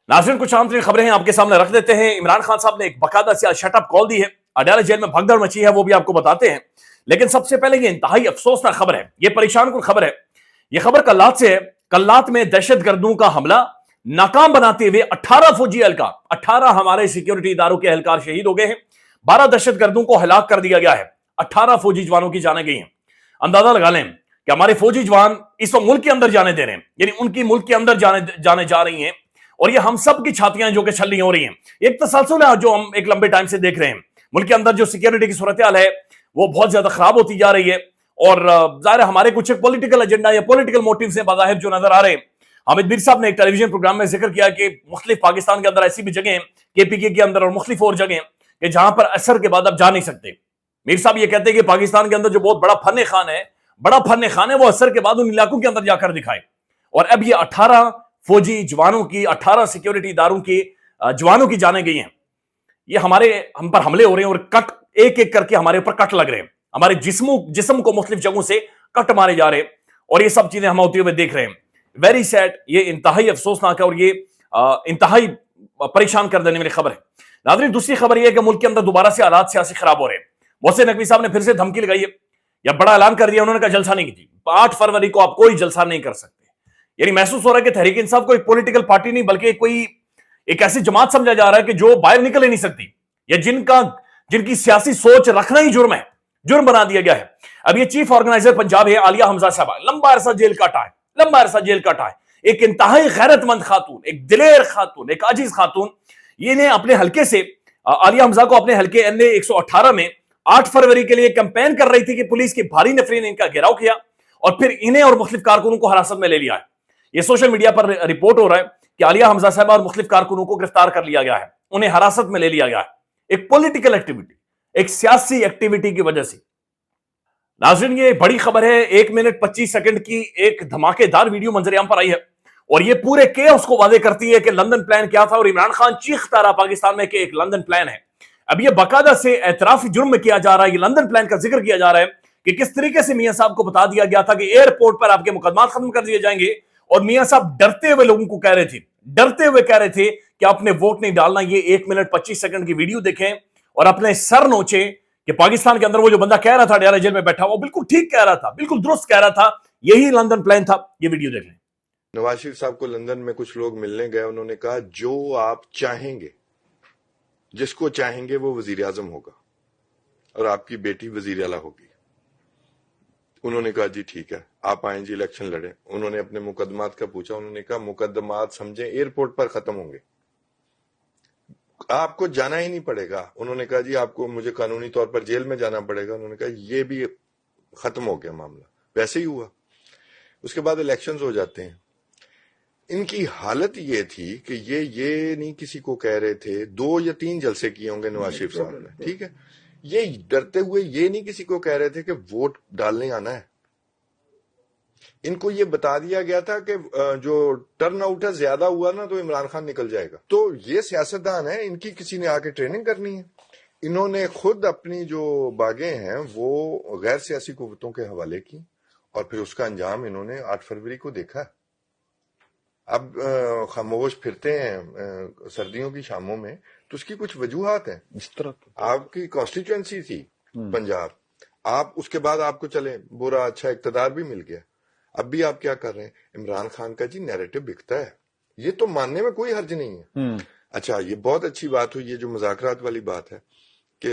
नाज़रीन, कुछ आम तरीन खबरें हैं आपके सामने रख देते हैं। इमरान खान साहब ने एक बाकायदा से शटअप कॉल दी है। अडयाला जेल में भगदड़ मची है, वो भी आपको बताते हैं। लेकिन सबसे पहले ये इंतहाई अफसोसनाक खबर है, ये परेशान कुन खबर है। ये खबर कल्लात से है। कल्लात में दहशतगर्दों का हमला नाकाम बनाते हुए 18 फौजी एहलकार, 18 हमारे सिक्योरिटी इदारों के एहलकार शहीद हो गए हैं। 12 दहशतगर्दों को हलाक कर दिया गया है। 18 फौजी जवानों की जाने गई हैं। अंदाजा लगा लें कि हमारे फौजी जवान इस वक्त मुल्क के अंदर जाने दे रहे हैं, यानी उनकी मुल्क के अंदर जाने जा रही हैं। और ये हम सब की छातियां जो कि छल्ली हो रही हैं। एक तसलसल है जो हम एक लंबे टाइम से देख रहे हैं। मुल्क के अंदर जो सिक्योरिटी की सूरत हाल है वो बहुत ज्यादा खराब होती जा रही है। और जाहिर हमारे कुछ पॉलिटिकल एजेंडा या पॉलिटिकल मोटिव से बाज़ाहिर जो नजर आ रहे हैं। हामिद मीर साहब ने एक टेलीविजन प्रोग्राम में जिक्र किया कि मुख्तलिफ पाकिस्तान के अंदर ऐसी भी जगह केपीके के अंदर और मुख्तलिफ और जगह कि जहां पर असर के बाद आप जा नहीं सकते। मीर साहब ये कहते हैं कि पाकिस्तान के अंदर जो बहुत बड़ा फन खान है वो असर के बाद उन इलाकों के अंदर जाकर दिखाए। और अब ये 18 फौजी जवानों की, 18 सिक्योरिटी इदारों की जवानों की जाने गई हैं। ये हम पर हमले हो रहे हैं और कट एक एक करके हमारे ऊपर कट लग रहे हैं। हमारे जिस्म को मुख्तलिफ जगहों से कट मारे जा रहे हैं और ये सब चीजें हम होते हुए देख रहे हैं। वेरी सैड, ये इंतहाई अफसोसनाक है और ये इंतहाई परेशान कर देने वाली खबर है। नाज़रीन, दूसरी खबर यह है कि मुल्क के अंदर दोबारा से हालात सियासी खराब हो रहे हैं। मोहसिन नकवी साहब ने फिर से धमकी लगाई है या बड़ा ऐलान कर दिया। उन्होंने कहा जलसा नहीं की, 8 फरवरी को आप कोई जलसा नहीं कर सकते। यानी महसूस हो रहा है कि तहरीक इंसाफ कोई पॉलिटिकल पार्टी नहीं बल्कि कोई एक ऐसी जमात समझा जा रहा है कि जो बाहर निकल ही नहीं सकती, या जिनकी सियासी सोच रखना ही जुर्म है, जुर्म बना दिया गया है। अब ये चीफ ऑर्गेनाइजर पंजाब है आलिया हमजा साहबा, लंबा अरसा जेल काटा है। एक इंतहाई गैरतमंद खातून, एक दिलेर खातून, एक आजिज खातून। ये ने अपने हल्के से आलिया हमजा को अपने हल्के NA 118 में 8 फरवरी के लिए कैंपेन कर रही थी कि पुलिस की भारी नफरी ने इनका घेराव किया और फिर इन्हें और मुख्तलिफ कारकुनों को हिरासत में ले लिया है। ये सोशल मीडिया पर रिपोर्ट हो रहा है कि आलिया हमजा साहबा और मुख्तलिफ कारकुनों को गिरफ्तार कर लिया गया है, उन्हें हिरासत में ले लिया गया है एक पॉलिटिकल एक्टिविटी, एक सियासी एक्टिविटी की वजह से। नाज़रीन, ये बड़ी खबर है। 1 मिनट 25 सेकंड की एक धमाकेदार वीडियो मंजरेआम पर आई है और ये पूरे केओस को वादे करती है कि लंदन प्लान क्या था। और इमरान खान चीखता रहा पाकिस्तान में कि एक लंदन प्लान है। अब ये बाकायदा से एतराफ जुर्म में किया जा रहा है, ये लंदन प्लान का जिक्र किया जा रहा है कि किस तरीके से मियां साहब को बता दिया गया था कि एयरपोर्ट पर आपके मुकदमात खत्म कर दिए जाएंगे। और मियां साहब डरते हुए लोगों को कह रहे थे कि आपने वोट नहीं डालना। ये 1 मिनट 25 सेकंड की वीडियो देखें और अपने सर नोचे कि पाकिस्तान के अंदर वो जो बंदा कह रहा था अडयाला जेल में बैठा, वो बिल्कुल ठीक कह रहा था, बिल्कुल दुरुस्त कह रहा था। यही लंदन प्लान था। ये वीडियो देख लें। नवाज शरीफ साहब को लंदन में कुछ लोग मिलने गए, उन्होंने कहा जो आप चाहेंगे, जिसको चाहेंगे वो वजीर आजम होगा और आपकी बेटी वजीर आला होगी। उन्होंने कहा जी ठीक है, आप आए जी, इलेक्शन लड़े। उन्होंने अपने मुकदमात का पूछा, उन्होंने कहा मुकदमात समझे एयरपोर्ट पर खत्म होंगे, आपको जाना ही नहीं पड़ेगा। उन्होंने कहा जी आपको मुझे कानूनी तौर पर जेल में जाना पड़ेगा। उन्होंने कहा ये भी खत्म हो गया मामला। वैसे ही हुआ। उसके बाद इलेक्शंस हो जाते हैं। इनकी हालत ये थी कि ये नहीं किसी को कह रहे थे, 2 या 3 जलसे किए होंगे नवाज शरीफ साहब ने, ठीक है। ये डरते हुए ये नहीं किसी को कह रहे थे कि वोट डालने आना है। इनको ये बता दिया गया था कि जो टर्न आउट है ज्यादा हुआ ना तो इमरान खान निकल जाएगा। तो ये सियासतदान है, इनकी किसी ने आके ट्रेनिंग करनी है। इन्होंने खुद अपनी जो बागें हैं वो गैर सियासी कुव्वतों के हवाले की और फिर उसका अंजाम इन्होंने 8 फरवरी को देखा। अब खामोश फिरते हैं सर्दियों की शामों में, तो उसकी कुछ वजूहात हैं। इस तरह आपकी कॉन्स्टिट्यूएंसी थी पंजाब, आप उसके बाद आपको चले बुरा अच्छा इक्तदार भी मिल गया। अब भी आप क्या कर रहे हैं? इमरान खान का जी नैरेटिव बिकता है, ये तो मानने में कोई हर्ज नहीं है। अच्छा, ये बहुत अच्छी बात हुई, ये जो मुज़ाकरात वाली बात है कि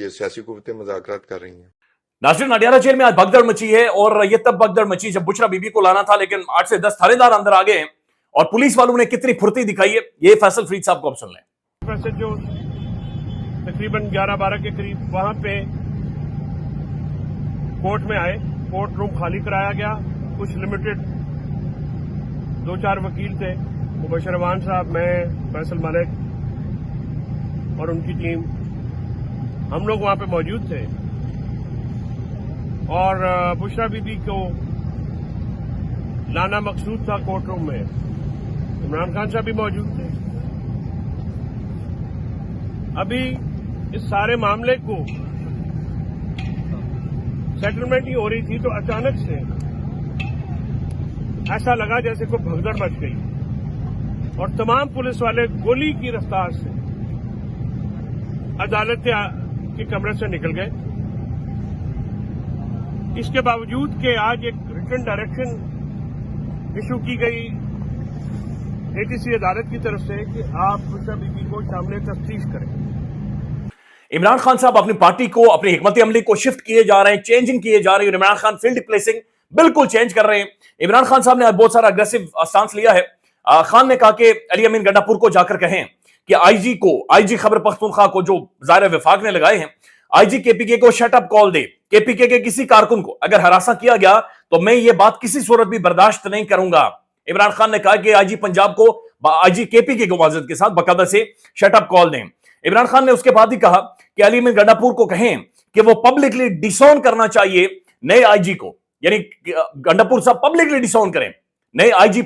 ये सियासी कुव्वतें मुज़ाकरात कर रही हैं। नाज़रीन, अडयाला जेल में आज भगदड़ मची है और ये तब भगदड़ मची जब बुशरा बीबी को लाना था, लेकिन 8 से 10 थानेदार अंदर आ गए हैं और पुलिस वालों ने कितनी फुर्ती दिखाई है ये फैसल फरीद साहब को अब सुन लें। वैसे जो तकरीबन 11-12 के करीब वहां पे कोर्ट में आए, कोर्ट रूम खाली कराया गया। कुछ लिमिटेड 2-4 वकील थे, मुबशर अवान साहब, मैं, फैसल मलिक और उनकी टीम, हम लोग वहां पे मौजूद थे। और बुशरा बीबी को लाना मकसूद था कोर्ट रूम में। इमरान खान साहब भी मौजूद थे। अभी इस सारे मामले को सेटलमेंट ही हो रही थी तो अचानक से ऐसा लगा जैसे कोई भगदड़ मच गई। اور تمام پولیس والے گولی کی رفتار سے عدالت کے کمرے سے نکل گئے. اس کے باوجود کہ آج ایک ریٹن ڈائریکشن ایشو کی گئی ATC عدالت کی طرف سے کہ آپ مشرف بی بی کو سامنے تفتیش کریں. عمران خان صاحب اپنی پارٹی کو، اپنی حکمت عملی کو شفٹ کیے جا رہے ہیں، چینجنگ کیے جا رہے ہیں. عمران خان فیلڈ پلیسنگ بالکل چینج کر رہے ہیں. عمران خان صاحب نے بہت سارا اگریسو اسٹانس لیا ہے. خان نے کہا کہ علی امین گنڈا پور کو جا کر کہیں کہ آئی جی خیبر پختونخوا کو جو وزیر وفاق نے لگائے ہیں، آئی جی KPK کو شٹ اپ کال دے. KPK کے کسی کارکن کو اگر ہراساں کیا گیا تو میں یہ بات کسی صورت بھی برداشت نہیں کروں گا. عمران خان نے کہا کہ آئی جی پنجاب کو، آئی جی KPK کو معذرت کے ساتھ باقاعدہ سے شٹ اپ کال دیں. عمران خان نے اس کے بعد ہی کہا کہ علی امین گنڈا پور کو کہیں کہ وہ پبلکلی ڈسون کرنا چاہیے نئے آئی جی کو، یعنی گنڈا پور صاحب پبلکلی ڈسون کریں نئے آئی جی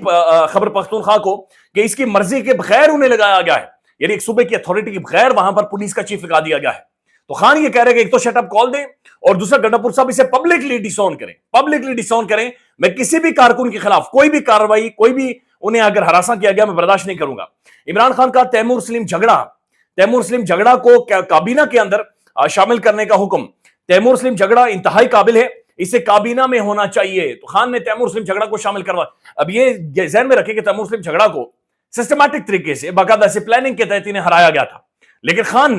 خیبر پختونخوا کو کہ اس کی مرضی کے بغیر انہیں لگایا گیا ہے، یعنی ایک صوبے کی اتھارٹی کے بغیر وہاں پر پولیس کا چیف لگا دیا گیا ہے. تو خان یہ کہہ رہے کہ ایک تو شٹ اپ کال دیں اور دوسرا گنڈا پور صاحب اسے پبلکلی ڈسون کریں. میں کسی بھی کارکن کے خلاف کوئی بھی کارروائی، کوئی بھی انہیں اگر ہراساں کیا گیا میں برداشت نہیں کروں گا. عمران خان کا تیمور سلیم جھگڑا کو کابینہ کے اندر شامل کرنے کا حکم. تیمور سلیم جھگڑا انتہائی قابل ہے، اسے کابینہ میں ہونا چاہیے. تو خان نے تیمور سلیم جھگڑا کو شامل کروا. اب یہ ذہن میں رکھیں کہ تیمور سلیم جھگڑا کو سسٹمیٹک طریقے سے باقاعدہ سے پلاننگ کے تحت انہیں ہرایا گیا تھا، لیکن خان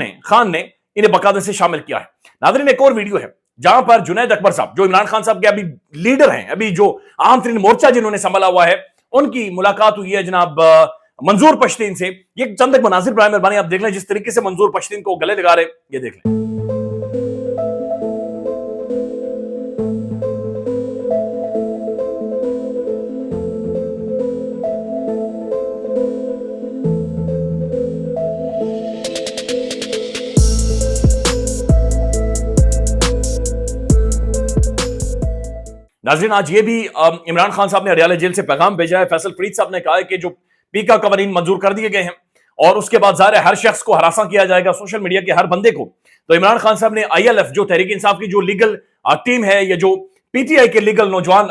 نے انہیں باقاعدہ سے شامل کیا ہے. ناظرین ایک اور ویڈیو ہے جہاں پر جنید اکبر صاحب جو عمران خان صاحب کے ابھی لیڈر ہیں، ابھی جو عام ترین مورچہ جنہوں نے سنبھالا ہوا ہے، ان کی ملاقات ہوئی ہے جناب منظور پشتین سے. یہ چند ایک مناظر برائے مہربانی آپ دیکھ لیں جس طریقے سے منظور پشتین کو گلے لگا رہے، یہ دیکھ لیں. ناظرین آج یہ بھی عمران خان صاحب نے اڈیالہ جیل سے پیغام بھیجا ہے. فیصل فرید صاحب نے کہا ہے کہ جو پیکا قوانین منظور کر دیے گئے ہیں اور اس کے بعد ظاہر ہے ہر شخص کو ہراساں کیا جائے گا، سوشل میڈیا کے ہر بندے کو. تو عمران خان صاحب نے ILF جو تحریک انصاف کی جو لیگل ٹیم ہے، یا جو PTI کے لیگل نوجوان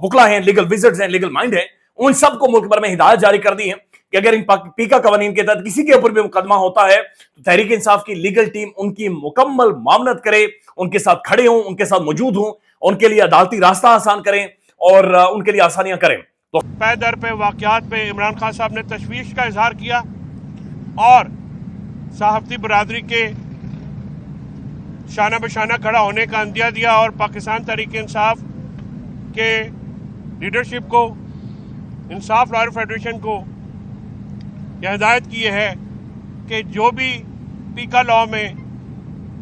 وکلا ہیں، لیگل وزرڈز ہیں، لیگل مائنڈ ہیں، ان سب کو ملک بھر میں ہدایت جاری کر دی ہے کہ اگر ان پیکا قوانین کے تحت کسی کے اوپر بھی مقدمہ ہوتا ہے تو تحریک انصاف کی لیگل ٹیم ان کی مکمل معاونت کرے، ان کے ساتھ کھڑے ہوں، ان کے ساتھ موجود ہوں، ان کے لیے عدالتی راستہ آسان کریں اور ان کے لیے آسانیاں کریں. تو پے در پہ واقعات پہ عمران خان صاحب نے تشویش کا اظہار کیا اور صحافتی برادری کے شانہ بشانہ کھڑا ہونے کا عندیہ دیا اور پاکستان تحریک انصاف کے لیڈرشپ کو، انصاف لائر فیڈریشن کو یہ ہدایت کی ہے کہ جو بھی پیکا لاء میں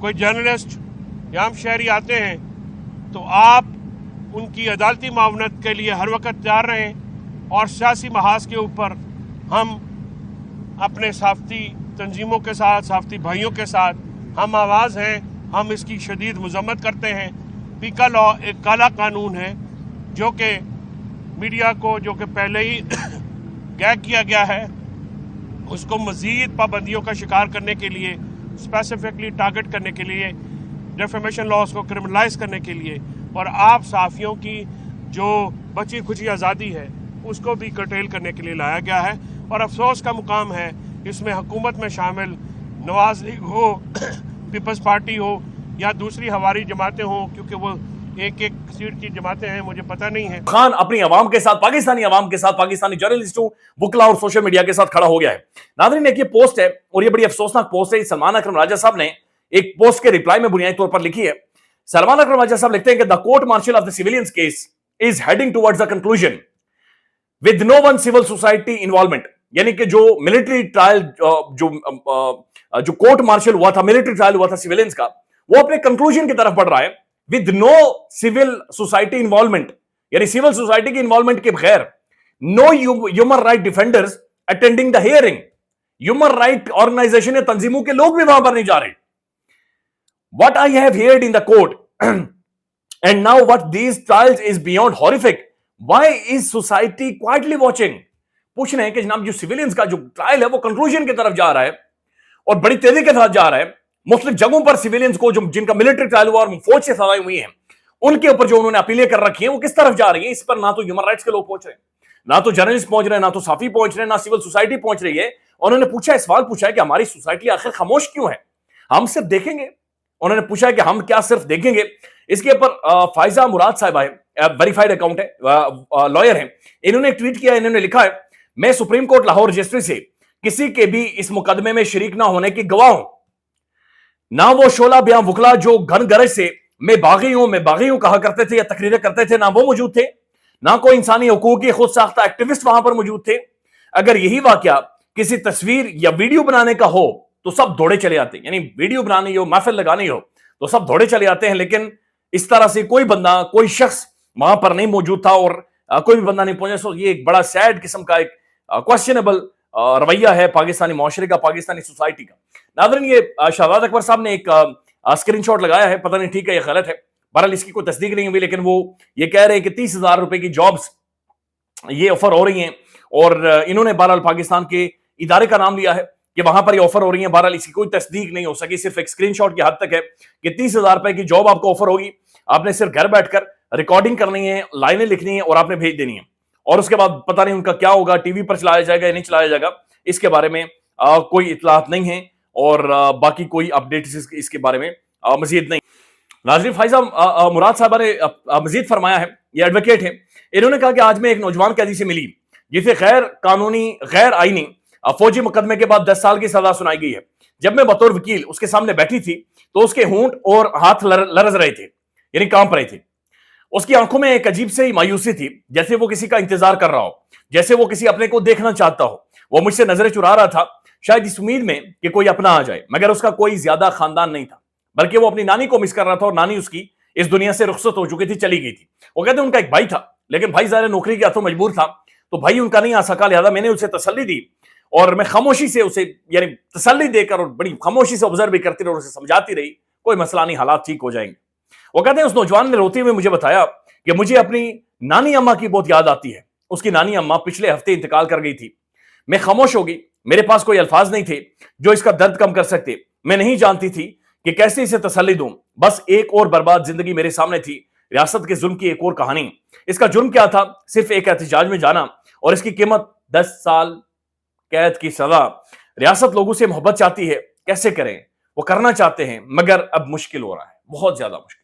کوئی جرنلسٹ یا عام شہری آتے ہیں تو آپ ان کی عدالتی معاونت کے لیے ہر وقت تیار رہیں، اور سیاسی محاذ کے اوپر ہم اپنے صحافتی تنظیموں کے ساتھ، صحافتی بھائیوں کے ساتھ ہم آواز ہیں. ہم اس کی شدید مذمت کرتے ہیں. پیکا لاء ایک کالا قانون ہے جو کہ میڈیا کو، جو کہ پہلے ہی گیگ کیا گیا ہے، اس کو مزید پابندیوں کا شکار کرنے کے لیے، اسپیسیفکلی ٹارگٹ کرنے کے لیے، ڈیفیمیشن لاز کو کرمنلائز کرنے کے لیے، اور آپ صحافیوں کی جو بچی کھچی آزادی ہے اس کو بھی کرٹیل کرنے کے لیے لایا گیا ہے. اور افسوس کا مقام ہے اس میں حکومت میں شامل نواز لیگ ہو، پیپلز پارٹی ہو یا دوسری ہواری جماعتیں ہوں، کیونکہ وہ ایک سیٹ کی جماعتیں ہیں، مجھے پتہ نہیں ہے. خان اپنی عوام کے ساتھ، پاکستانی عوام کے ساتھ، پاکستانی جرنلسٹوں، وکلا اور سوشل میڈیا کے ساتھ کھڑا ہو گیا ہے. ناظرین ایک یہ پوسٹ ہے اور یہ بڑی افسوسناک پوسٹ ہے. سلمان اکرم راجہ صاحب نے ایک پوسٹ کے ریپلائی میں بنیادی طور پر لکھی ہے. سلمان اکرم راجہ صاحب لکھتے ہیں کہ the court martial of the civilians case is heading towards a conclusion with no one civil society involvement. یعنی کہ جو ملٹری ٹرائل، جو کورٹ مارشل ہوا تھا، ملٹری ٹرائل ہوا تھا سیویلینز کا، وہ اپنے کنکلوژن کی طرف بڑھ رہا ہے with no civil society involvement. یعنی سول سوسائٹی کی انوالومنٹ کے بغیر no human right defenders attending the hearing. Human right organization یا تنظیموں کے لوگ بھی وہاں پر نہیں جا رہے. What I have heard in the court and now what these trials is beyond horrific. Why is society quietly watching? پوچھ رہے ہیں کہ جناب جو سیویلینز کا جو ٹرائل ہے وہ کنکلوژن کی طرف جا رہا ہے اور بڑی تیزی کے ساتھ جا رہا ہے. مختلف جگہوں پر سیویلینز کو جن کا ملٹری ٹرائل ہوا اور فوج سے سزائیں ہوئی ہیں ان کے اوپر جو انہوں نے اپیلیں کر رکھی ہیں وہ کس طرف جا رہی ہیں؟ اس پر نہ تو ہیومن رائٹس کے لوگ پہنچ رہے ہیں ना तो जर्नलिस्ट पहुंच रहे हैं, ना तो साफी पहुंच रहे हैं, ना सिविल सोसाइटी पहुंच रही है। उन्होंने पूछा है, सवाल पूछा है कि हमारी सोसाइटी आखिर खामोश क्यों है, हम सिर्फ देखेंगे। उन्होंने पूछा है कि हम क्या सिर्फ देखेंगे। इसके ऊपर फायजा मुराद साहिबा है, वेरीफाइड अकाउंट है, लॉयर है, इन्होंने ट्वीट किया, इन्होंने लिखा है, मैं सुप्रीम कोर्ट लाहौर रजिस्ट्री से किसी के भी इस मुकदमे में शरीक ना होने की गवाह हूं। ना वो शोला बयां वकला जो घन गरज से मैं बागी हूं कहा करते थे या तकरीरें करते थे, ना वो मौजूद थे, ना कोई इंसानी हकूक के खुद साख्ता एक्टिविस्ट वहां पर मौजूद थे। अगर यही वाकया किसी तस्वीर या वीडियो बनाने का हो तो सब दौड़े चले आते हैं, यानी वीडियो बनानी हो, महफिल लगानी हो तो सब दौड़े चले आते हैं। लेकिन इस तरह से कोई बंदा, कोई शख्स वहां पर नहीं मौजूद था और कोई भी बंदा नहीं पहुंचा। सो ये एक बड़ा सैड किस्म का एक क्वेश्चनएबल रवैया है पाकिस्तानी मुआशरे का, पाकिस्तानी सोसाइटी का। नाज़रीन, ये शहजाद अकबर साहब ने एक स्क्रीनशॉट लगाया है, पता नहीं ठीक है या गलत है, बहरहाल इसकी कोई तस्दीक नहीं हुई, लेकिन वो ये कह रहे हैं कि 30,000 रुपए की जॉब्स ये ऑफर हो रही हैं और इन्होंने बहरहाल पाकिस्तान के इदारे का नाम लिया है कि वहां पर ये ऑफर हो रही है। बहरहाल इसकी कोई तस्दीक नहीं हो सकी, सिर्फ एक स्क्रीनशॉट की हद तक है कि 30,000 रुपए की जॉब आपको ऑफर होगी, आपने सिर्फ घर बैठकर रिकॉर्डिंग करनी है, लाइनें लिखनी है और आपने भेज देनी है, और उसके बाद पता नहीं उनका क्या होगा, टीवी पर चलाया जाएगा या नहीं चलाया जाएगा, इसके बारे में कोई इतलात नहीं है और बाकी कोई अपडेट इसके बारे में मजीद नहीं। नाज़रीन, फायजा मुराद साहबा ने मजीद फरमाया है, ये एडवोकेट है, इन्होंने कहा कि आज मैं एक नौजवान कैदी से मिली जिसे गैर कानूनी, गैर आईनी फौजी मुकदमे के बाद 10 साल की सजा सुनाई गई है। जब मैं बतौर वकील उसके सामने बैठी थी तो उसके होंठ और हाथ लरज रहे थे, यानी कांप रहे थे। उसकी आंखों में एक अजीब से मायूसी थी, जैसे वो किसी का इंतजार कर रहा हो, जैसे वो किसी अपने को देखना चाहता हो। वो मुझसे नजरें चुरा रहा था, शायद इस उम्मीद में कि कोई अपना आ जाए, मगर उसका कोई ज्यादा खानदान नहीं था, बल्कि वो अपनी नानी को मिस कर रहा था और नानी उसकी इस दुनिया से रुखसत हो चुकी थी, चली गई थी। वो कहते उनका एक भाई था, लेकिन भाई ज़ाहिर नौकरी के हाथों मजबूर था, तो भाई उनका नहीं आ सका, लिहाजा मैंने उसे तसल्ली दी और मैं खामोशी से उसे, यानी तसल्ली देकर और बड़ी खामोशी से ऑब्जर्व भी करती रही और उसे समझाती रही, कोई मसला नहीं, हालात ठीक हो जाएंगे। वो कहते हैं उस नौजवान ने रोते हुए मुझे बताया कि मुझे अपनी नानी अम्मा की बहुत याद आती है। उसकी नानी अम्मा पिछले हफ्ते इंतकाल कर गई थी। मैं खामोश हो गई, मेरे पास कोई अल्फाज नहीं थे जो इसका दर्द कम कर सकते। मैं नहीं जानती थी कि कैसे इसे तसल्ली दूं। बस एक और बर्बाद जिंदगी मेरे सामने थी, रियासत के जुल्म की एक और कहानी। इसका जुर्म क्या था? सिर्फ एक एहतजाज में जाना और इसकी कीमत 10 साल कैद की सजा। रियासत लोगों से मोहब्बत चाहती है, कैसे करें? वो करना चाहते हैं मगर अब मुश्किल हो रहा है, बहुत ज्यादा मुश्किल।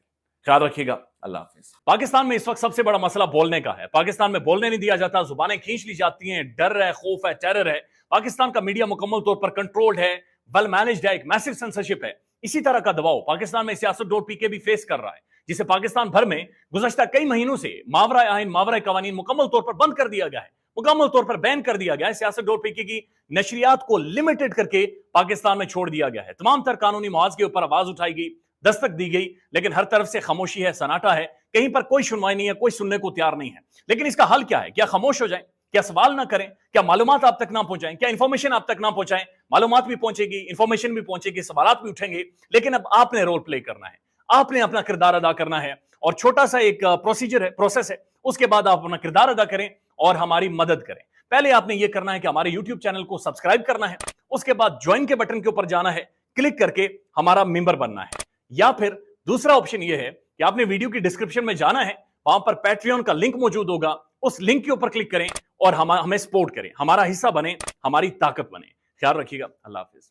ख्याल रखिएगा, अल्लाह हाफिज। पाकिस्तान में इस वक्त सबसे बड़ा मसला बोलने का है। पाकिस्तान में बोलने नहीं दिया जाता, जुबानें खींच ली जाती हैं, डर है, खौफ है, टेरर है। पाकिस्तान का मीडिया मुकम्मल तौर पर कंट्रोल्ड है, वेल मैनेज्ड है, एक मैसिव सेंसरशिप है। इसी तरह का दबाव पाकिस्तान में सियासत.pk भी फेस कर रहा है, जिसे पाकिस्तान भर में गुज़श्ता कई महीनों से मावरा आइन, मावरा कवानीन मुकम्मल तौर पर बंद कर दिया गया है, मुकम्मल तौर पर बैन कर दिया गया है। सियासत.pk की नशरियात को लिमिटेड करके पाकिस्तान में छोड़ दिया गया है। तमाम तर कानूनी मुआवजे के ऊपर आवाज उठाई गई, दस्तक दी गई, लेकिन हर तरफ से खामोशी है, सन्नाटा है, कहीं पर कोई सुनवाई नहीं है, कोई सुनने को तैयार नहीं है। लेकिन इसका हल क्या है? क्या खामोश हो जाएं? क्या सवाल ना करें? क्या मालूमात आप तक ना पहुंचाएं? क्या इंफॉर्मेशन आप तक ना पहुंचाएं? मालूमात भी पहुंचेगी, इंफॉर्मेशन भी पहुंचेगी, सवालात भी उठेंगे, लेकिन अब आपने रोल प्ले करना है, आपने अपना किरदार अदा करना है। और छोटा सा एक प्रोसीजर है, प्रोसेस है, उसके बाद आप अपना किरदार अदा करें और हमारी मदद करें। पहले आपने ये करना है कि हमारे यूट्यूब चैनल को सब्सक्राइब करना है, उसके बाद ज्वाइन के बटन के ऊपर जाना है, क्लिक करके हमारा मेंबर बनना है। या फिर दूसरा ऑप्शन ये है कि आपने वीडियो की डिस्क्रिप्शन में जाना है, वहां पर पैट्रियन का लिंक मौजूद होगा, उस लिंक के ऊपर क्लिक करें और हमें सपोर्ट करें, हमारा हिस्सा बने, हमारी ताकत बने। ख्याल रखिएगा, अल्लाह हाफिज।